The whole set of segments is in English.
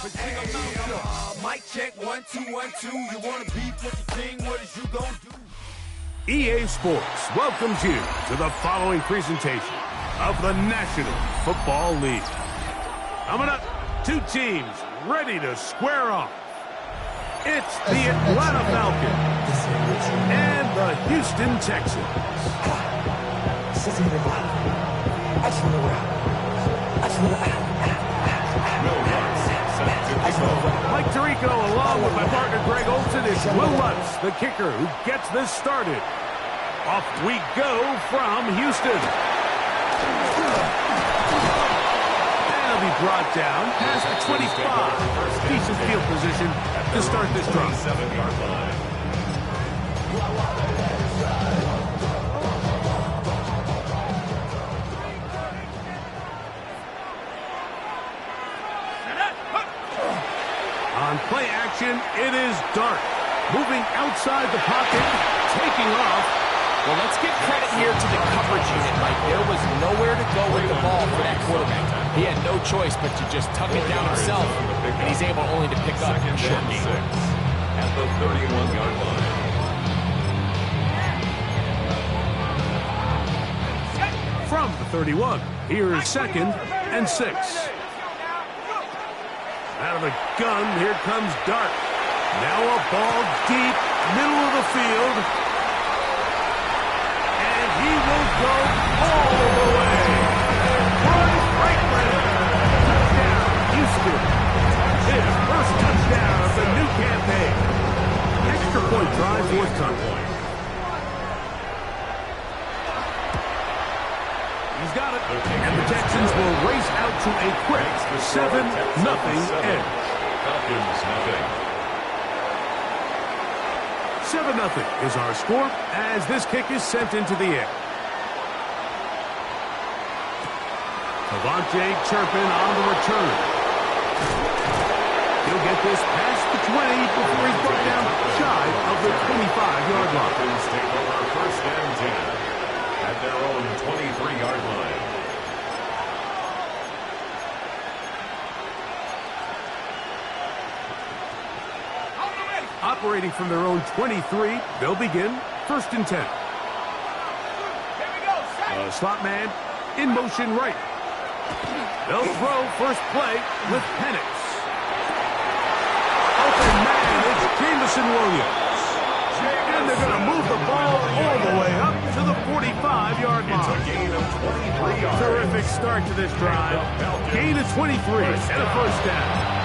Mic check, 1, 2, 1, 2. You want to beef with the king? What is you gonna do? EA Sports welcomes you to the following presentation of the National Football League. Coming up, two teams ready to square off. It's the Atlanta Falcons and the Houston Texans. Mike Tirico along with my partner Greg Olson is Will Lutz, the kicker who gets this started. Off we go from Houston. That'll be brought down past the 25. Decent field position to start this drive. 7-yard line. On play action, it is Dart. Moving outside the pocket, taking off. Well, let's give credit here to the coverage unit, Mike. There was nowhere to go with the ball for that quarterback. He had no choice but to just tuck it down himself, and he's able only to pick up a short gain. At the 31-yard line. From the 31, here's 2nd and 6. Out of the gun, here comes Dart. Now a ball deep, middle of the field. And he will go all the way. Troy Franklin. Touchdown, Houston. His first touchdown of the new campaign. Extra point try, forthcoming. He's got it. And the Texans will race out to a quick 7-0 edge. Falcons, nothing. 7-0 is our score as this kick is sent into the air. Devontae Turpin on the return. He'll get this past the 20 before he's brought down shy of the 25-yard line. Falcons take over 1st and 10 at their own 23-yard line. Operating from their own 23, they'll begin 1st and 10. A slot man in motion right. They'll throw first play with Penix. Open man, it's Jameson Williams. And they're going to move the ball all the way up to the 45-yard line. It's a gain of 23 yards. Terrific start to this drive. Gain of 23 and a first down.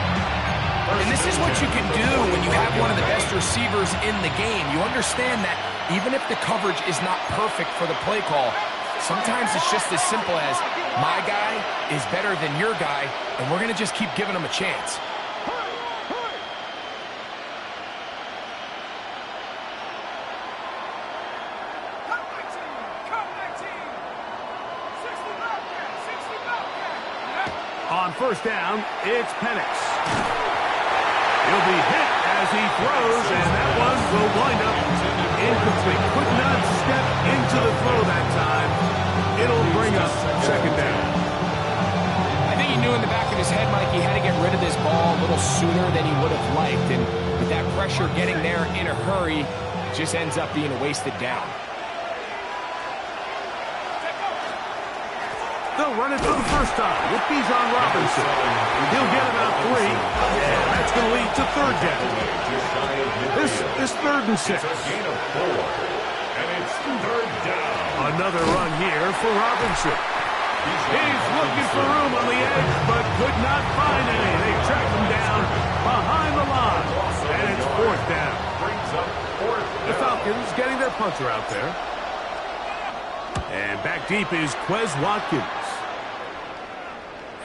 And this is what you can do when you have one of the best receivers in the game. You understand that even if the coverage is not perfect for the play call, sometimes it's just as simple as my guy is better than your guy, and we're going to just keep giving him a chance. On first down, it's Penix. He'll be hit as he throws, and that one will wind up incomplete. Could not step into the throw that time. It'll bring up 2nd down. I think he knew in the back of his head, Mike, he had to get rid of this ball a little sooner than he would have liked. And with that pressure getting there in a hurry, it just ends up being a wasted down. They'll run it for the first time with Bijan Robinson. He'll get about 3, and that's going to lead to 3rd down. This is 3rd and 6. It's a gain of 4, and it's 3rd down. Another run here for Robinson. He's looking for room on the edge, but could not find any. They track him down behind the line, and it's 4th down. The Falcons getting their punter out there. And back deep is Quez Watkins.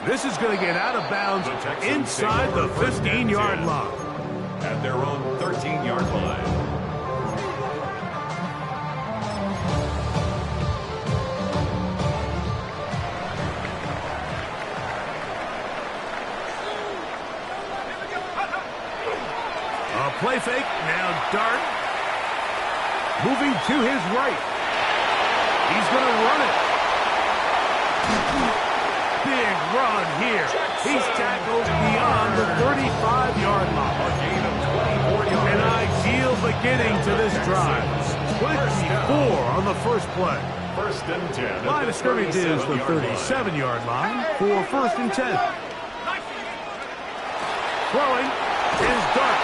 This is going to get out of bounds inside the 15-yard line. At their own 13-yard line. A play fake. Now Dart. Moving to his right. He's going to run it. Big run here. He's tackled beyond the 35-yard line. A gain of 24 yards. An ideal beginning to this drive. 24 on the first play. First and 10. Line of scrimmage is the 37-yard line for first and 10. Throwing is Dart.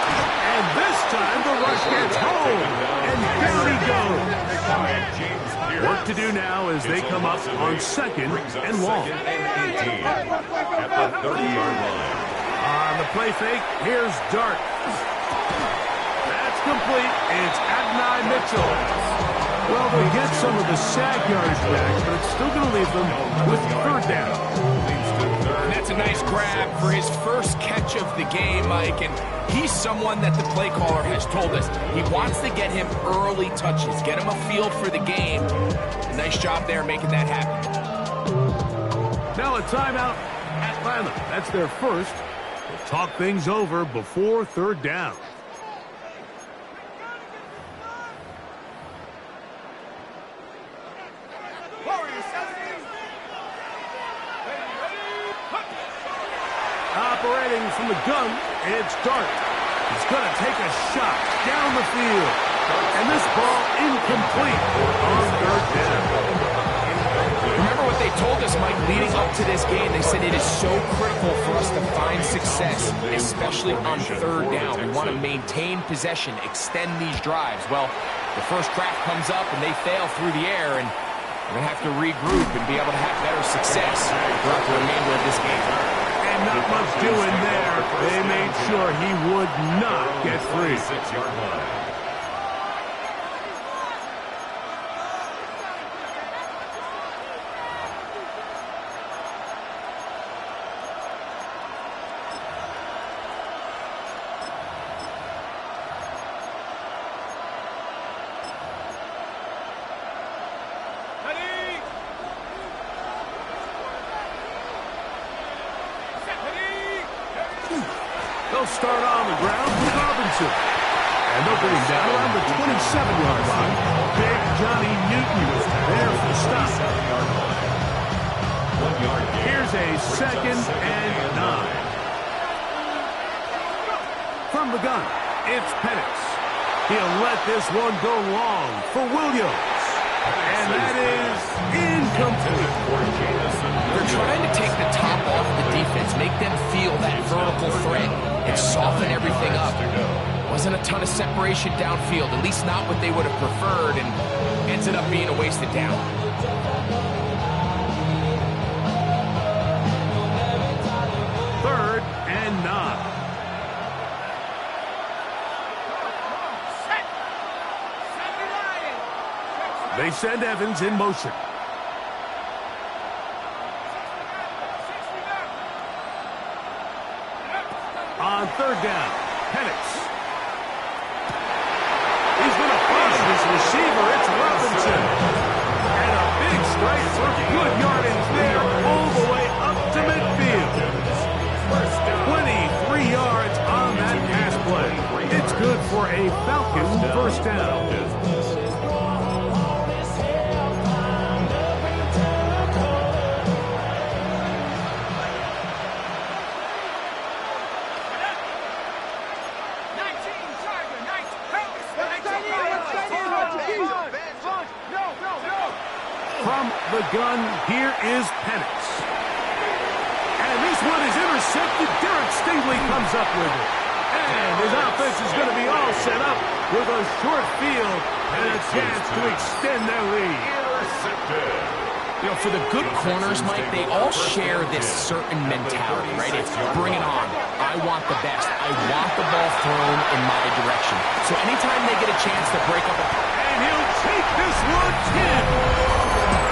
And this time the rush gets home. And down he goes. Work to do now as they come up on second and long. And 18 at the 30-yard line. On the play fake, here's Dart. That's complete. It's Adonai Mitchell. Well, they'll get some of the sack yardage back, but it's still going to leave them with third down. And that's a nice grab for his first catch of the game, Mike. And he's someone that the play caller has told us he wants to get him early touches, get him a feel for the game. A nice job there making that happen. Now a timeout, Atlanta. That's their first. We'll talk things over before third down. Operating from the gun, it's Dart. He's going to take a shot down the field. And this ball incomplete on third down. Remember what they told us, Mike, leading up to this game. They said it is so critical for us to find success, especially on third down. We want to maintain possession, extend these drives. Well, the first crack comes up and they fail through the air, and we're going to have to regroup and be able to have better success throughout the remainder of this game. Not much doing there. They made sure he would not get free. 6-yard line. They'll start on the ground with Robinson. And they'll bring him down around the 27-yard line. Big Johnny Newton was there for the stop. Here's a second and 9. From the gun, it's Penix. He'll let this one go long for Williams. And that is incomplete. They're trying to take the top off the defense, make them feel that vertical threat, and soften everything up. Wasn't a ton of separation downfield, at least not what they would have preferred, and ended up being a wasted down. Third and 9. They send Evans in motion. On third down, Penix. He's going to find his receiver. It's Robinson. And a big strike for good yardage there all the way up to midfield. 23 yards on that pass play. It's good for a Falcon first down. From the gun, here is Penix. And this one is intercepted. Derek Stingley comes up with it. And his offense is going to be all set up with a short field and a chance to extend their lead. Intercepted. You know, for the good corners, Mike, they all share this certain mentality, right? It's bring it on. I want the best. I want the ball thrown in my direction. So anytime they get a chance to break up a... And he'll take this one, 10.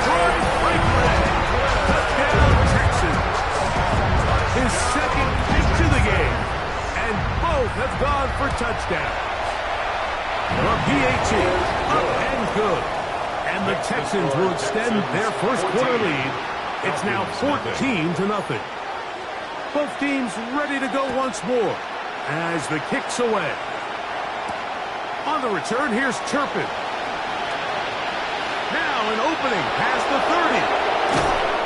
Troy Franklin. Touchdown, Texans. His second pick to the game. And both have gone for touchdowns. The PAT, up and good. And the Texans will extend their first quarter lead. It's now 14-0. Both teams ready to go once more as the kick's away. On the return, here's Turpin. Now an opening past the 30.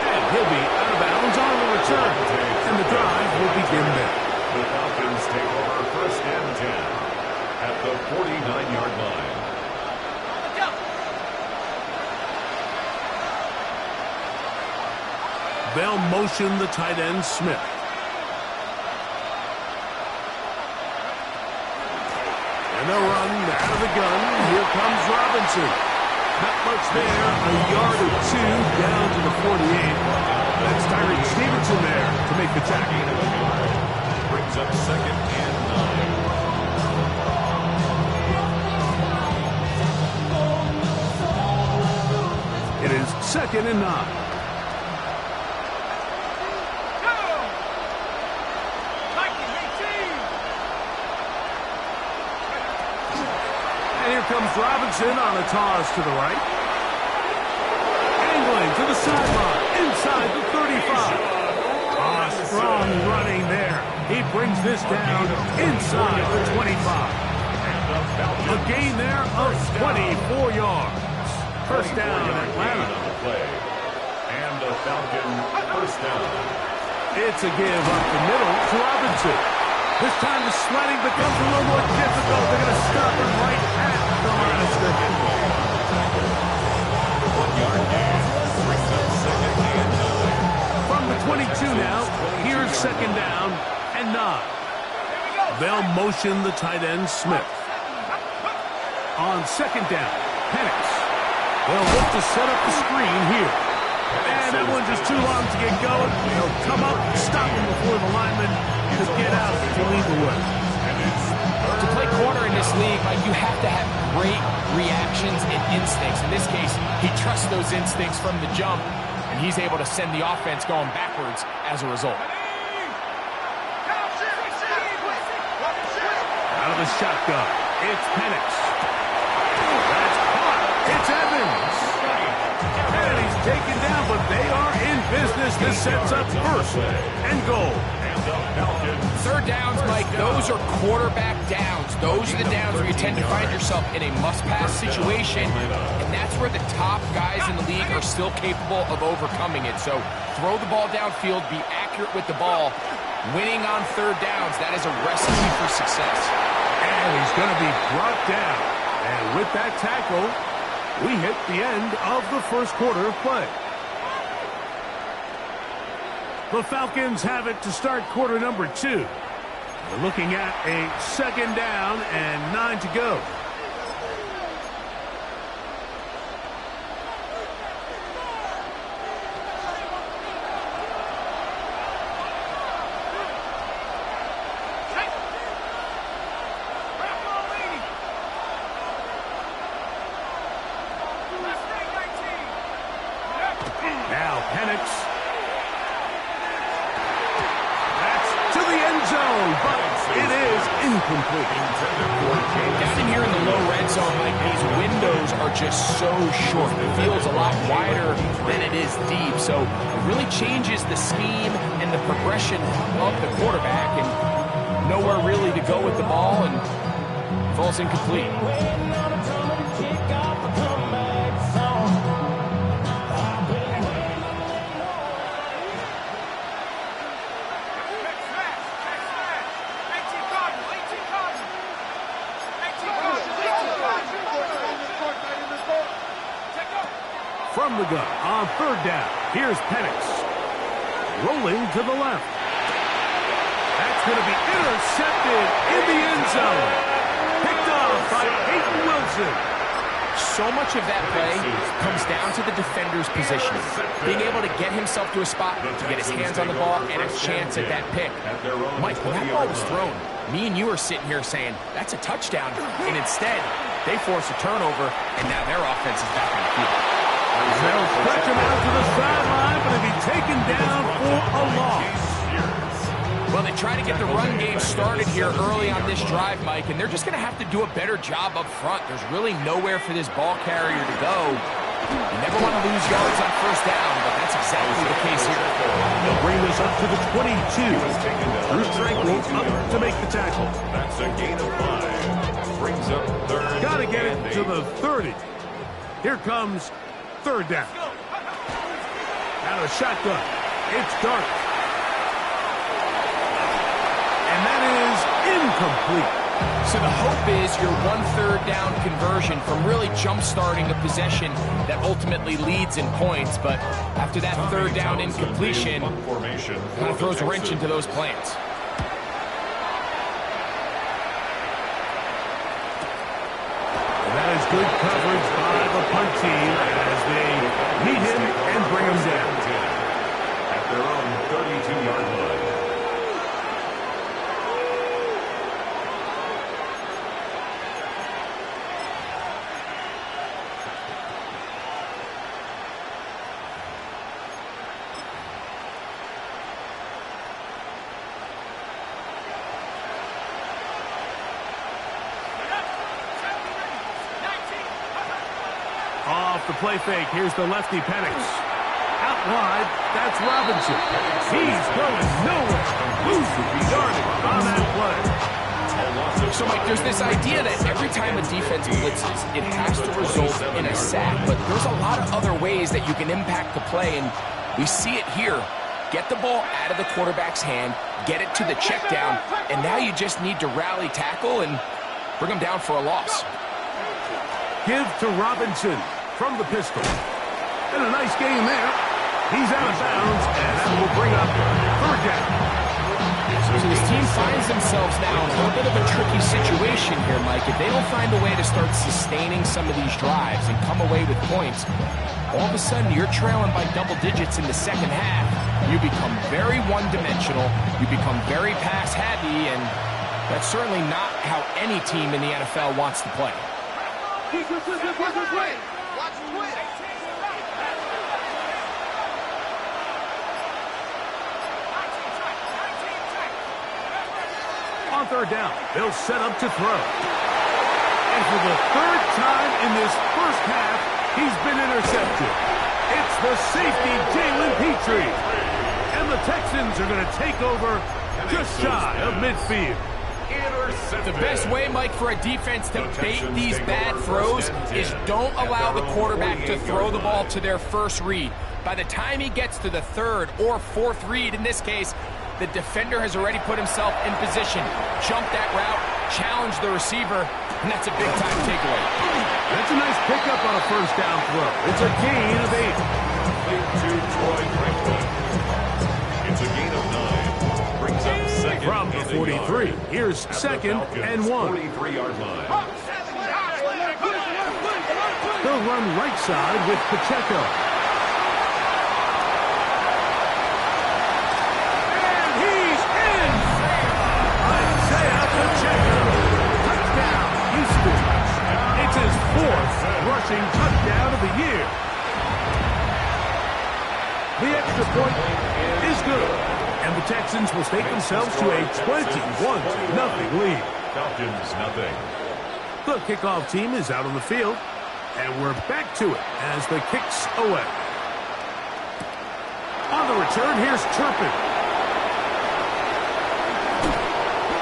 And he'll be out of bounds on the return. And the drive The Falcons take over first and 10 at the 49-yard line. They'll motion the tight end, Smith. And they'll run out of the gun. Here comes Robinson. Not much there. A yard or two down to the 48. That's Tyreek Stevenson there to make the tackle. Brings up second and 9. It is second and 9. Here comes Robinson on a toss to the right. Angling to the sideline, inside the 35. Strong running there. He brings this down inside the 25. A gain there of 24 yards. First down, Atlanta. And the Falcon first down. It's a give up the middle to Robinson. This time the sledding becomes a little more difficult. They're going to stop him right at the line of scrimmage. 1 yard gain. Brings up second and 9. From the 22 now, here's second down and 9. They'll motion the tight end, Smith. On second down, Penix. They'll look to set up the screen here. And that one just too long to get going. They'll come up, stop him before the lineman to get out to lead the way. To play corner in this league, Mike, you have to have great reactions and instincts. In this case, he trusts those instincts from the jump, and he's able to send the offense going backwards as a result. Out of the shotgun, it's Penix. That's caught. It's Evans. And he's taken down, but they are in business. This sets up first and goal. Third downs, Mike, those are quarterback downs. Those are the downs where you tend to find yourself in a must-pass situation, and that's where the top guys in the league are still capable of overcoming it. So throw the ball downfield, be accurate with the ball. Winning on third downs, that is a recipe for success. And he's going to be brought down. And with that tackle, we hit the end of the first quarter of play. The Falcons have it to start quarter number 2. We're looking at a second down and 9 to go. Now Penix. To the end zone, but it is incomplete. Down in here in the low red zone, Mike, these windows are just so short. The field's a lot wider than it is deep, so it really changes the scheme and the progression of the quarterback, and nowhere really to go with the ball, and falls incomplete. From the gun on third down, here's Penix. Rolling to the left. That's going to be intercepted in the end zone. Picked off by Peyton Wilson. So much of that play comes down to the defender's position. Being able to get himself to a spot to get his hands on the ball and a chance at that pick. Mike, when that ball was thrown, me and you are sitting here saying, that's a touchdown. And instead, they force a turnover, and now their offense is back on the field. They'll stretch him out to the sideline, but he'll be taken down for a loss. Well, they try to get the run game started here early on this drive, Mike, and they're just going to have to do a better job up front. There's really nowhere for this ball carrier to go. You never want to lose yards on first down, but that's exactly the case here. They'll bring this up to the 22. Bruce Tranquil up to make the tackle. That's a gain of 5. Brings up third. Got to get it to the 30. Here comes third down. Out of the shotgun. It's Dark. And complete. So the hope is your 1/3 down conversion from really jump-starting a possession that ultimately leads in points. But after that third down incompletion, kind of throws a wrench into those plans. That is good coverage by the punt team as they meet him and bring him down. At their own 32-yard line. Off the play fake, here's the lefty Penix. Out wide, that's Robinson. He's going nowhere. Losing yardage on that play. So, Mike, there's this idea that every time a defense blitzes, it has to result in a sack. But there's a lot of other ways that you can impact the play, and we see it here. Get the ball out of the quarterback's hand, get it to the check down, and now you just need to rally tackle and bring them down for a loss. Give to Robinson from the pistol. And a nice game there. He's out of bounds, and that will bring up third down. So this team finds themselves now in a little bit of a tricky situation here, Mike. If they don't find a way to start sustaining some of these drives and come away with points, all of a sudden you're trailing by double digits in the second half. You become very one-dimensional. You become very pass-heavy, and that's certainly not how any team in the NFL wants to play. On third down, they'll set up to throw. And for the third time in this first half, he's been intercepted. It's the safety, Jalen Petrie. And the Texans are going to take over just shy of midfield. The best way, Mike, for a defense to bait these bad throws is don't allow the quarterback to throw the ball to their first read. By the time he gets to the third or fourth read, in this case, the defender has already put himself in position, jump that route, challenge the receiver, and that's a big-time takeaway. That's a nice pickup on a first down throw. It's a gain of 8. It's a gain of 9. Brings up second from the 43. Here's second and 1. 43-yard line. They'll run right side with Pacheco. And he's in! Isaiah Pacheco. Touchdown, Houston. It's his 4th rushing touchdown of the year. The extra point is good. And the Texans will take themselves to a 21-0 lead. Falcons, nothing. The kickoff team is out on the field, and we're back to it as the kick's away. On the return, here's Turpin.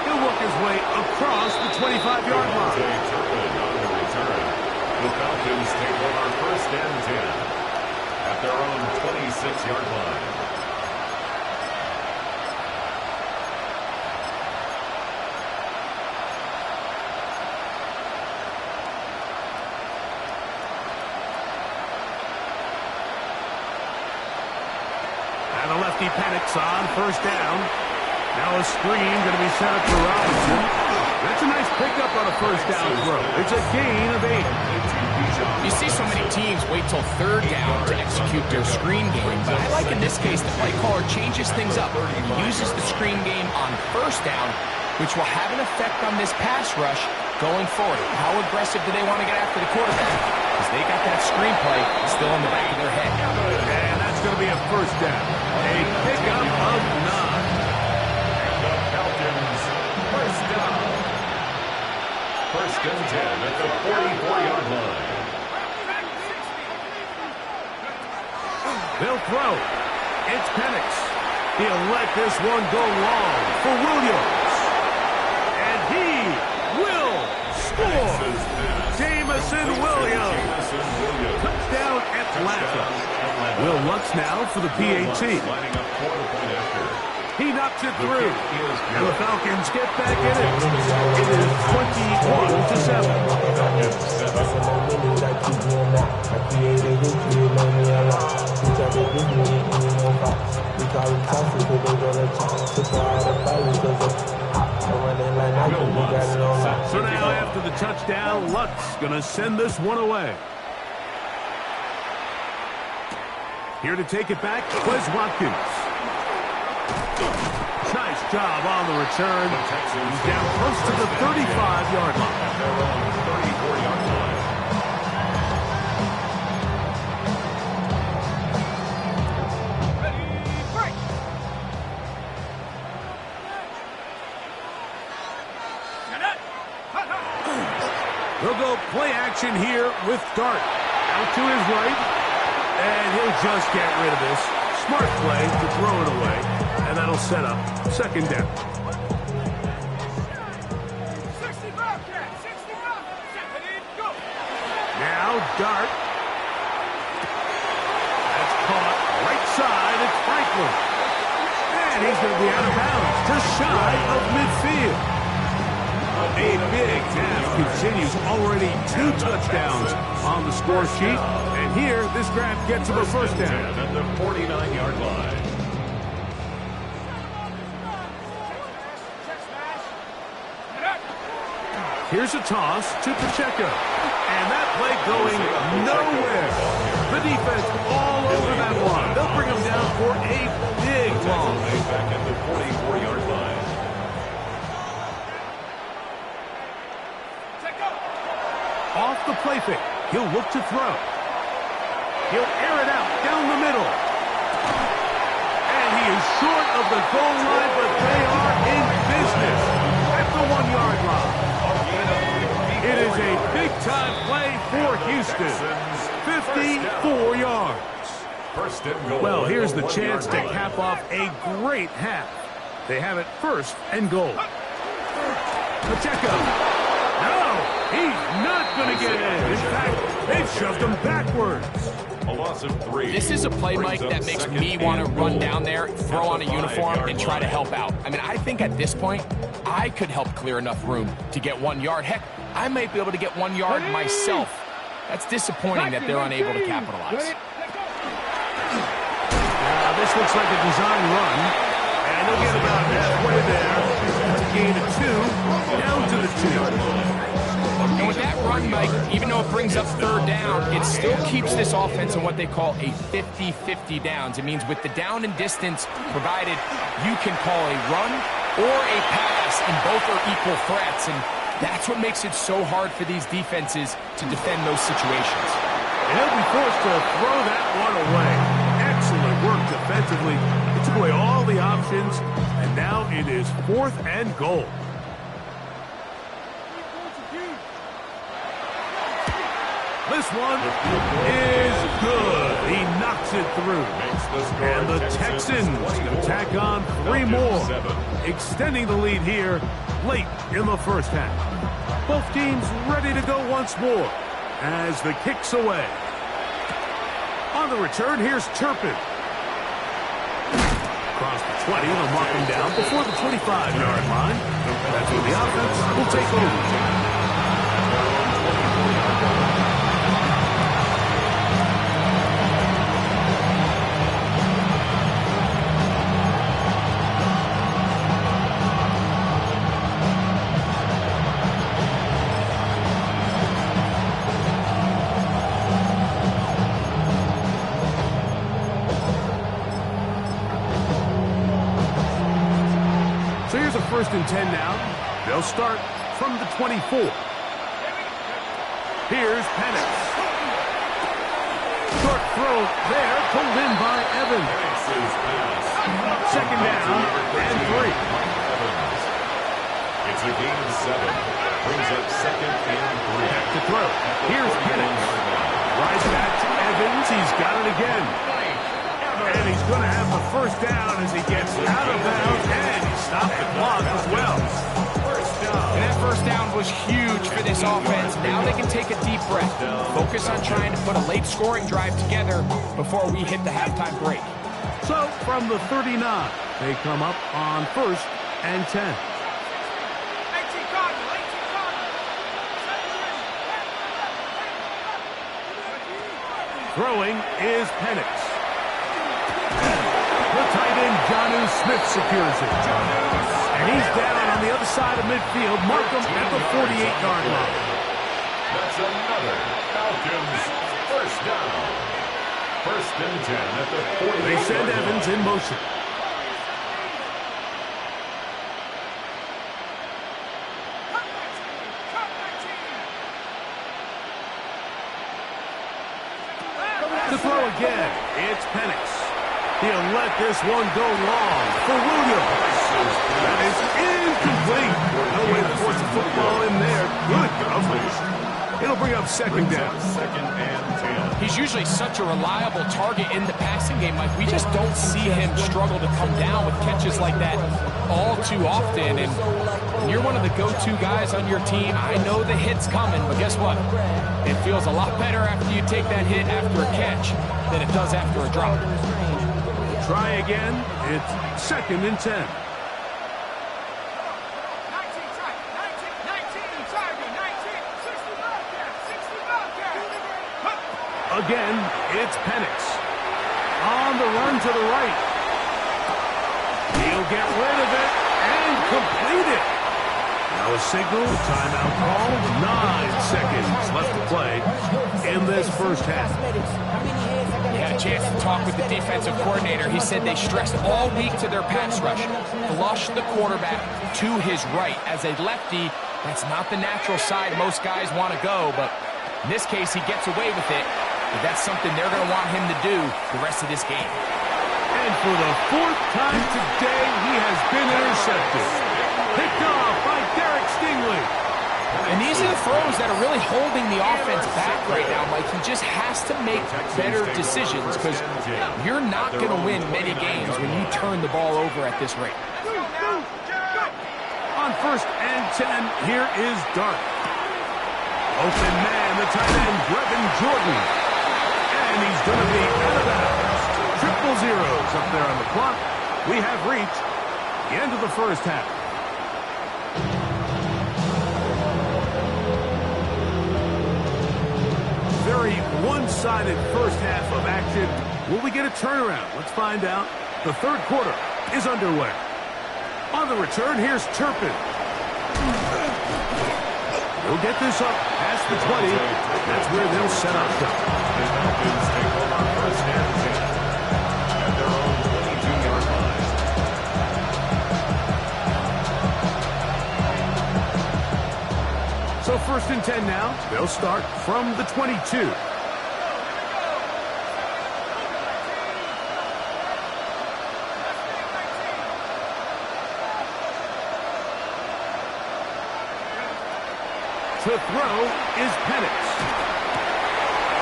He'll work his way across the 25-yard line. Turpin on the return. The Falcons take over first and 10 at their own 26-yard line. And the lefty Penix on first down. Now a screen going to be set up for Robinson. That's a nice pickup on a first down throw. It's a gain of 8. You see so many teams wait till third down to execute their screen game, but I like in this case the play caller changes things up. He uses the screen game on first down, which will have an effect on this pass rush going forward. How aggressive do they want to get after the quarterback? Because they got that screen play still in the back of their head. And that's going to be a first down. A pickup of 9. The Falcons, first down. First and 10 at the 44-yard line. They'll throw. It's Penix. He'll let this one go long for Williams. And he will score. Jamison Williams. Touchdown Atlanta. Will Lutz now for the PAT. Lining up quarter point after. He knocks it through. And the Falcons get back in it. It is 21-7. So now after the touchdown, Lutz going to send this one away. Here to take it back, Quez Watkins. Nice job on the return. He's down close to the 35-yard line. They'll go play action here with Dart. Out to his right, and he'll just get rid of this. Smart play to throw it away, and that'll set up second down. Now Dart. That's caught right side. It's Franklin. And he's going to be out of bounds, just shy of midfield. A big half continues. Already 2 touchdowns on the score sheet. And here, this grab gets him a first down. At the 49-yard line. Here's a toss to Pacheco. And that play going nowhere. The defense all over that one. They'll bring him down for a big loss. Back at the 44-yard line. Off the play fake. He'll look to throw. He'll air it out down the middle. And he is short of the goal line, but they are in business at the 1-yard line. It is a big-time play for Houston. 54 yards. First and goal. Well, here's the chance to cap off a great half. They have it first and goal. Pacheco. No, he's not going to get in. In fact, they've shoved him backwards. A loss of 3. This is a play, Mike, that makes me want to run down there, throw on a uniform, and try to help out. I mean, I think at this point, I could help clear enough room to get 1 yard. Heck, I might be able to get 1 yard myself. That's disappointing that they're unable to capitalize. This looks like a design run, and they'll get about halfway there. It's a gain of 2, down to the 2. And with that run, Mike, even though it brings up third down, it still keeps this offense in what they call a 50-50 downs. It means with the down and distance provided, you can call a run or a pass, and both are equal threats. And that's what makes it so hard for these defenses to defend those situations. And he'll be forced to throw that one away. Excellent work defensively. It took away all the options, and now it is 4th and goal. This one is good. He knocks it through. And the Texans can tack on 3 more, extending the lead here late in the first half. Both teams ready to go once more as the kick's away. On the return, here's Turpin. Across the 20, they'll mark him down before the 25-yard line. That's where the offense will take over. So here's a 1st and 10 now. They'll start from the 24. Here's Penix. Short throw there, pulled in by Evans. Second down and 3. It's a gain of 7. Brings up 2nd and 3. Back to throw. Here's Penix. Rise back to Evans. He's got it again. And he's going to have the first down as he gets out of bounds, and he stopped the clock as well. And that first down was huge for this offense. Now they can take a deep breath. Focus on trying to put a late scoring drive together before we hit the halftime break. So from the 39, They come up on 1st and 10. Throwing is Penix. The tight end, Jonnu Smith, secures it. And he's down on the other side of midfield. Mark him at the 48-yard line. That's another Falcons first down. 1st and 10 at the 48-yard line. They send Evans in motion. To throw again, it's Penix. He'll let this one go long for Williams. That is incomplete. No way to force the football in there. Good coverage. It'll bring up 2nd down. 2nd and 10. He's usually such a reliable target in the passing game. Like, we just don't see him struggle to come down with catches like that all too often. And when you're one of the go-to guys on your team, I know the hit's coming, but guess what? It feels a lot better after you take that hit after a catch than it does after a drop. Try again. It's 2nd and 10. Again, it's Penix. On the run to the right. He'll get rid of it and complete it. Now a signal, timeout call. 9 seconds left to play in this first half. We had a chance to talk with the defensive coordinator. He said they stressed all week to their pass rush. Flush the quarterback to his right. As a lefty, that's not the natural side most guys want to go, but in this case, he gets away with it. But that's something they're going to want him to do the rest of this game. And for the 4th time today, he has been intercepted. Picked off by Derek Stingley. And these are the throws that are really holding the offense back right now, Mike. He just has to make better decisions because you're not going to win many games when you turn the ball over at this rate. On 1st and 10, here is Dart. Open man, the tight end, Brevin Jordan. And he's going to be out of bounds. 0-0 up there on the clock. We have reached the end of the first half. Very one-sided first half of action. Will we get a turnaround? Let's find out. The 3rd quarter is underway. On the return, here's Turpin. We'll get this up past the 20. That's where they'll set up shop. The Falcons take over 1st and 10 at their own 22-yard line. So 1st and 10 now. They'll start from the 22. To throw is Penix.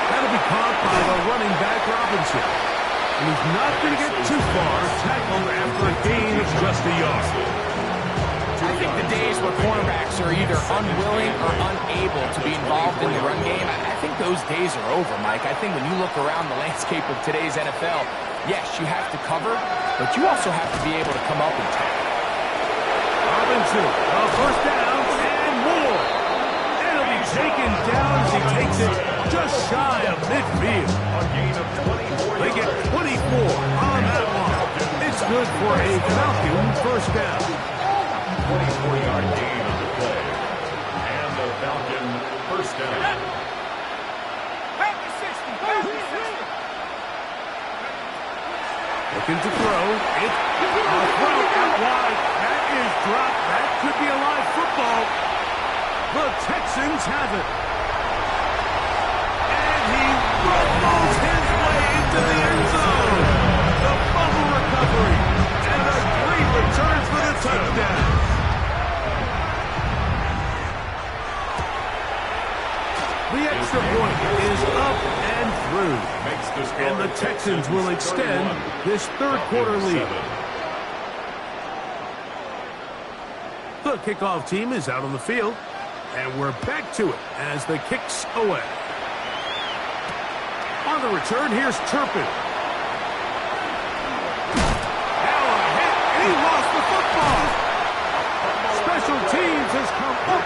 That'll be caught by the running back Robinson. And he's not going to get too far, tackled after a gain of just a yard. I think the days where cornerbacks are either unwilling or unable to be involved in the run game, I think those days are over, Mike. I think when you look around the landscape of today's NFL, yes, you have to cover, but you also have to be able to come up and tackle. Robinson, a 1st down and more. Taken down as he takes it just shy of midfield. A gain of 24 They get 24 on that one. It's good for a Falcon 1st down. 24-yard gain on the play. And the Falcon 1st down. Looking to throw. It's a throw out wide. That is dropped. That could be a live football. The Texans have it. And he rumbles his way into the end zone. The fumble recovery. And a great return for the touchdown. The extra point is up and through. And the Texans will extend this 3rd quarter lead. The kickoff team is out on the field. And we're back to it as the kick's away. On the return, here's Turpin. Now a hit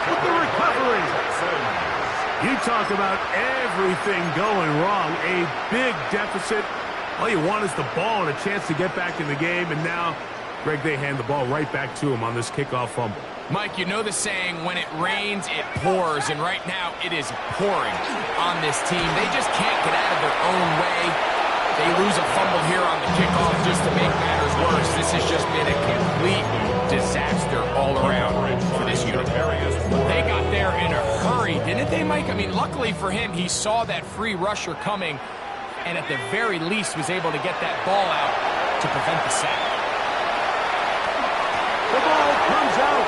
with the recovery. You talk about everything going wrong. A big deficit. All you want is the ball and a chance to get back in the game. And now, Greg, they hand the ball right back to him on this kickoff fumble. Mike, you know the saying, when it rains, it pours. And right now, it is pouring on this team. They just can't get out of their own way. They lose a fumble here on the kickoff just to make matters worse. This has just been a complete disaster all around for this unit. They got there in a hurry, didn't they, Mike? I mean, luckily for him, he saw that free rusher coming and at the very least was able to get that ball out to prevent the sack. The ball comes out.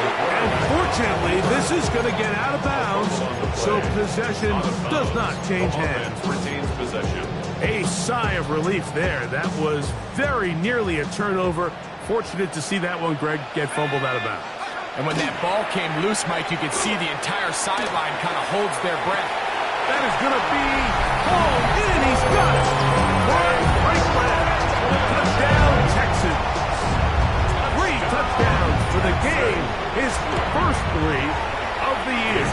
And fortunately, this is going to get out of bounds, so possession does not change hands. Retains possession. A sigh of relief there. That was very nearly a turnover. Fortunate to see that one, Greg, get fumbled out of bounds. And when that ball came loose, Mike, you could see the entire sideline kind of holds their breath. That is going to be hauled in. He's got it. Right left. Touchdown, Texans. 3 touchdowns for the game. His first 3 of the year. Is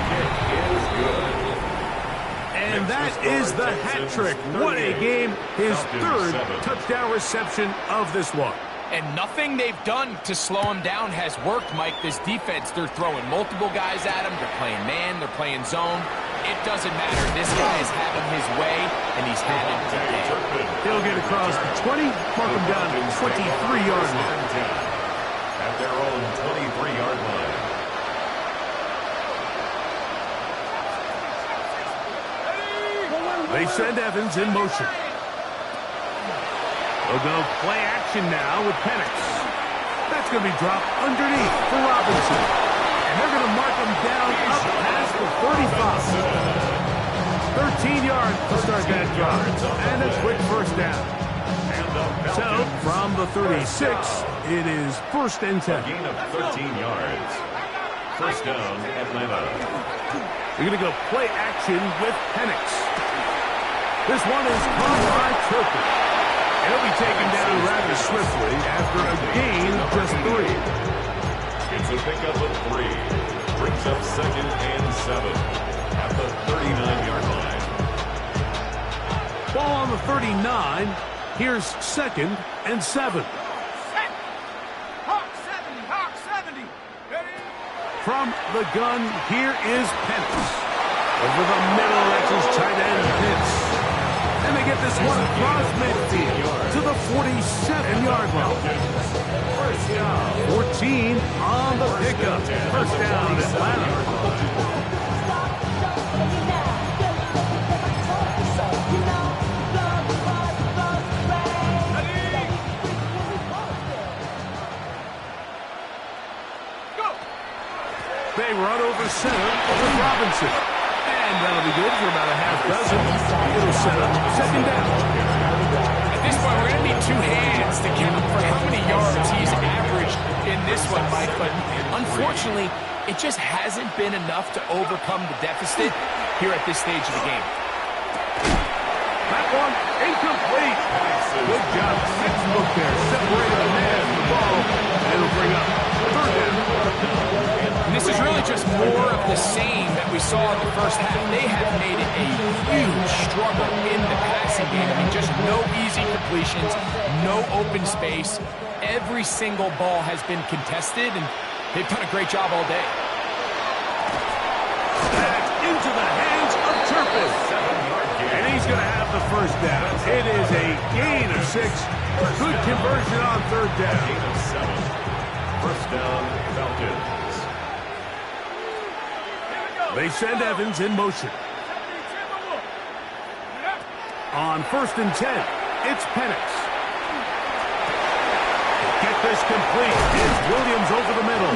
good. And that is the hat trick. What a game. His 3rd touchdown reception of this one. And nothing they've done to slow him down has worked, Mike. This defense, they're throwing multiple guys at him. They're playing man. They're playing zone. It doesn't matter. This guy is having his way, and he's having today. He'll get across the 20, mark him down to 23-yard line. At their own 23-yard line. They send Evans in motion. They'll go play action now with Penix. That's going to be dropped underneath for Robinson. And they're going to mark him down up past the 35. 13 yards to start that drive. And a quick first down. So, from the 36, it is 1st and 10. A gain of 13 yards. First down, Atlanta. They're going to go play action with Penix. This one is caught by Turpin. He'll be taken down rather swiftly after a gain of just 3. It's a pickup of 3. Brings up 2nd and 7 at the 39-yard line. Ball on the 39. Here's 2nd and 7. Hawk 70, Hawk 70. Ready? From the gun, here is Penix. Over the middle, that's his tight end, Pitts. And they get this one across midfield to the 47-yard line. 14 on the pickup. First down, Atlanta. They run over center with Robinson. And that'll be good for about a half dozen. It'll set up 2nd down. At this point, we're going to need 2 hands to count for how many yards he's averaged in this one, Mike. But unfortunately, it just hasn't been enough to overcome the deficit here at this stage of the game. That one incomplete. Good job. 6-foot there. Separated the man from the ball. And it'll bring up 3rd down. And this is really just more of the same that we saw in the first half. They have made it a huge struggle in the passing game. I mean, just no easy completions, no open space. Every single ball has been contested, and they've done a great job all day. Back into the hands of Turpin. And he's going to have the first down. It is a gain of 6. Good conversion on 3rd down. Gain of 7. First down, Falcons. They send Evans in motion. On 1st and 10, it's Penix. Get this complete. It's Williams over the middle.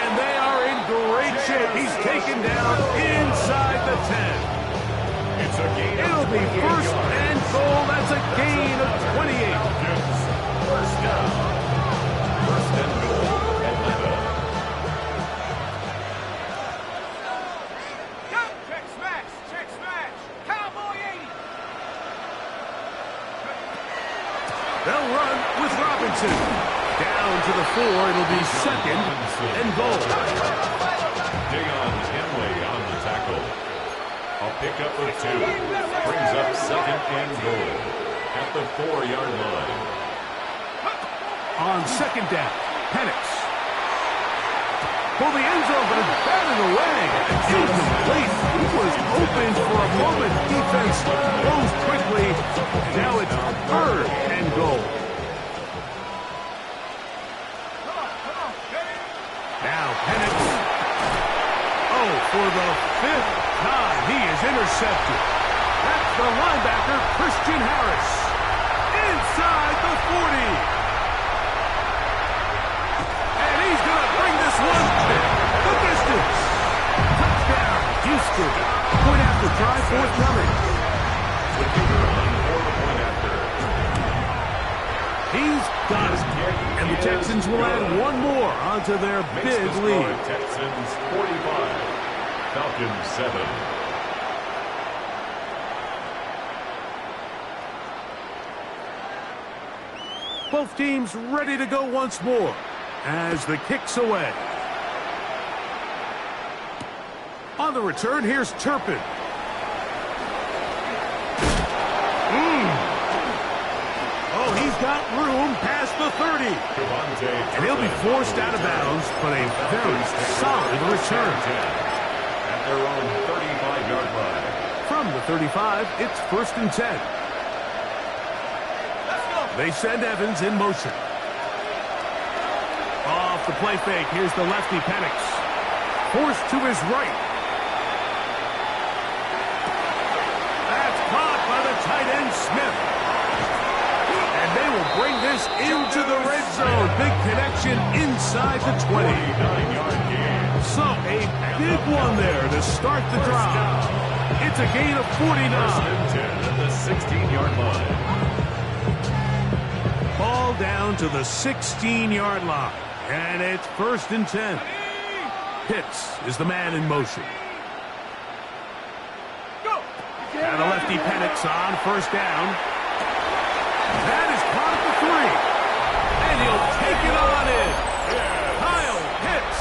And they are in great shape. He's taken down inside the 10. It's a gain. It'll be 1st and goal. That's a gain of 28. First down. 1st and goal, Atlanta. Check smash. Cowboy 80. They'll run with Robinson. Down to the 4. It'll be 2nd and goal. dig on Henley on the tackle. A pickup of 2. Brings up 2nd and goal at the 4-yard line. On 2nd down, Penix. For the end zone, but it's batted away. Incomplete. He was open for a moment. Defense goes quickly. Now it's 3rd and goal. Now Penix. Oh, for the 5th time, he is intercepted. That's the linebacker, Christian Harris. Inside the 40. And he's going to bring this one the distance. Touchdown, Houston. Point after try, forthcoming. The kicker on for the point after. He's got it. And the Texans will add one more onto their big lead. Texans 45, Falcons 7. Both teams ready to go once more as the kick's away. On the return, here's Turpin. Oh, he's got room past the 30. And he'll be forced out of bounds, but a very solid return. At their own 35-yard line. From the 35, it's 1st and 10. They send Evans in motion. Off the play fake, here's the lefty Penix. Forced to his right. That's caught by the tight end Smith. And they will bring this into the red zone. Big connection inside the 20. 49-yard gain. So a big one there to start the drive. It's a gain of 49. 1st and 10 at the 16-yard line. Ball down to the 16-yard line. And it's 1st and 10. Pitts is the man in motion. And the lefty Penix on 1st down. That is caught at the 3. And he'll take it on in. Kyle Pitts.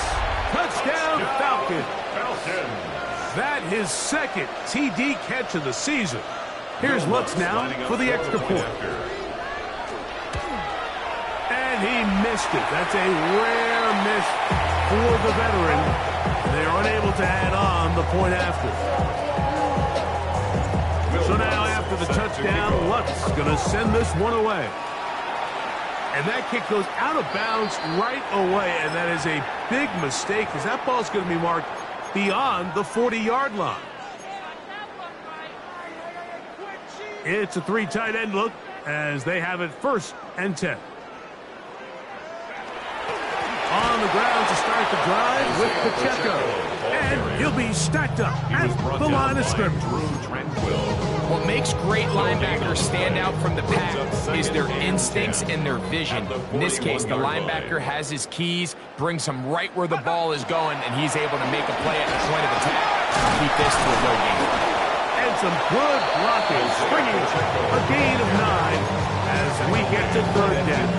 Touchdown, Falcons. That his 2nd TD catch of the season. Here's Lutz now for the extra point. And he missed it. That's a rare miss for the veteran. They're unable to add on the point after. So now after the touchdown, Lutz is going to send this one away. And that kick goes out of bounds right away, and that is a big mistake because that ball's going to be marked beyond the 40-yard line. It's a 3 tight end look as they have it 1st and 10. On the ground to start the drive with Pacheco. And he'll be stacked up at the line of scrimmage. What makes great linebackers stand out from the pack is their instincts and their vision. In this case, the linebacker has his keys, brings him right where the ball is going, and he's able to make a play at the point of attack. Keep this to a no gain. And some good blocking, bringing a gain of 9 as we get to 3rd down.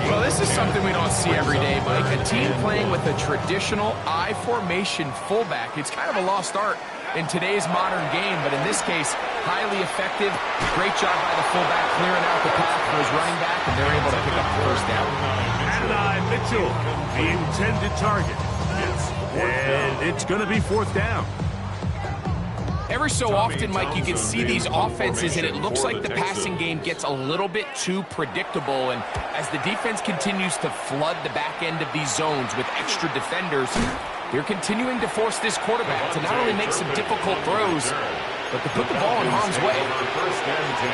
Well, this is something we don't see every day, Mike. A team playing with a traditional I formation fullback. It's kind of a lost art in today's modern game, but in this case, highly effective. Great job by the fullback clearing out the path for his running back, and they're able to pick up the 1st down. Adonai Mitchell, the intended target. And it's going to be 4th down. Every so often, Mike, you can see these offenses, and it looks like the passing game gets a little bit too predictable. And as the defense continues to flood the back end of these zones with extra defenders, they're continuing to force this quarterback to not only make some difficult throws, but to put the ball in harm's way. 1st and 10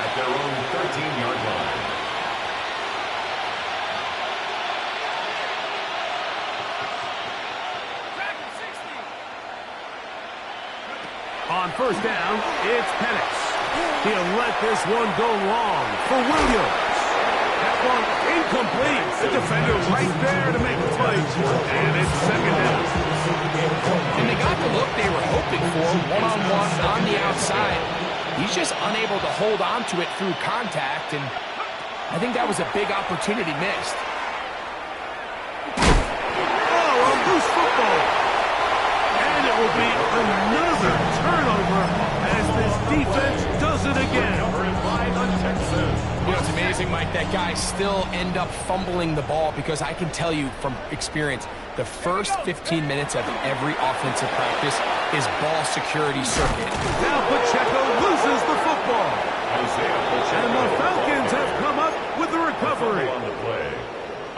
at their own 13-yard line. On 1st down, it's Penix. He'll let this one go long for Williams. That one incomplete. The defender right there to make the play. And it's 2nd down. And they got the look they were hoping for, one-on-one on the outside. He's just unable to hold on to it through contact, and I think that was a big opportunity missed. Oh, a loose football. And it will be another turnover as this defense does it again. Number 5 on Texas. You know, it's amazing, Mike, that guys still end up fumbling the ball, because I can tell you from experience, the first 15 minutes of every offensive practice is ball security circuit. Now Pacheco loses the football. And the Falcons have come up with the recovery. On the play.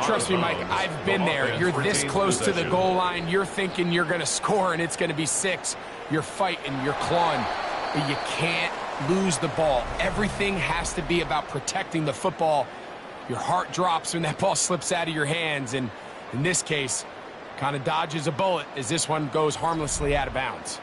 Trust me, Mike, I've been there. You're this close to the goal line. You're thinking you're going to score, and it's going to be 6. You're fighting, you're clawing, but you can't lose the ball. Everything has to be about protecting the football. Your heart drops when that ball slips out of your hands, and in this case, kind of dodges a bullet as this one goes harmlessly out of bounds.